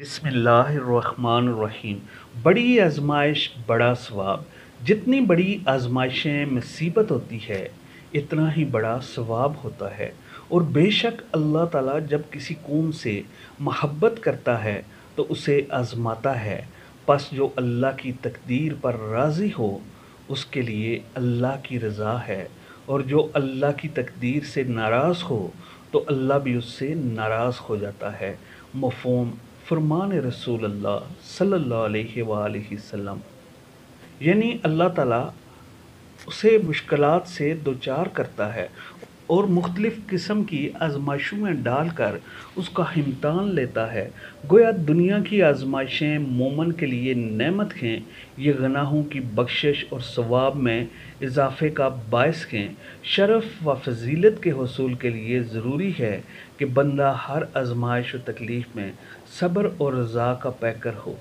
بسم اللہ الرحمن الرحیم۔ بڑی آزمائش بڑا ثواب۔ جتنی بڑی آزمائشیں مصیبت ہوتی ہے اتنا ہی بڑا ثواب ہوتا ہے، اور بے شک اللہ تعالیٰ جب کسی قوم سے محبت کرتا ہے تو اسے آزماتا ہے۔ پس جو اللہ کی تقدیر پر راضی ہو اس کے لیے اللہ کی رضا ہے، اور جو اللہ کی تقدیر سے ناراض ہو تو اللہ بھی اس سے ناراض ہو جاتا ہے۔ مفہوم فرمان رسول اللہ صلی اللہ علیہ وآلہ وسلم، یعنی اللہ تعالیٰ اسے مشکلات سے دوچار کرتا ہے اور مختلف قسم کی آزمائشوں میں ڈال کر اس کا امتحان لیتا ہے۔ گویا دنیا کی آزمائشیں مومن کے لیے نعمت ہیں، یہ گناہوں کی بخشش اور ثواب میں اضافے کا باعث ہیں۔ شرف و فضیلت کے حصول کے لیے ضروری ہے کہ بندہ ہر آزمائش و تکلیف میں صبر اور رضا کا پیکر ہو۔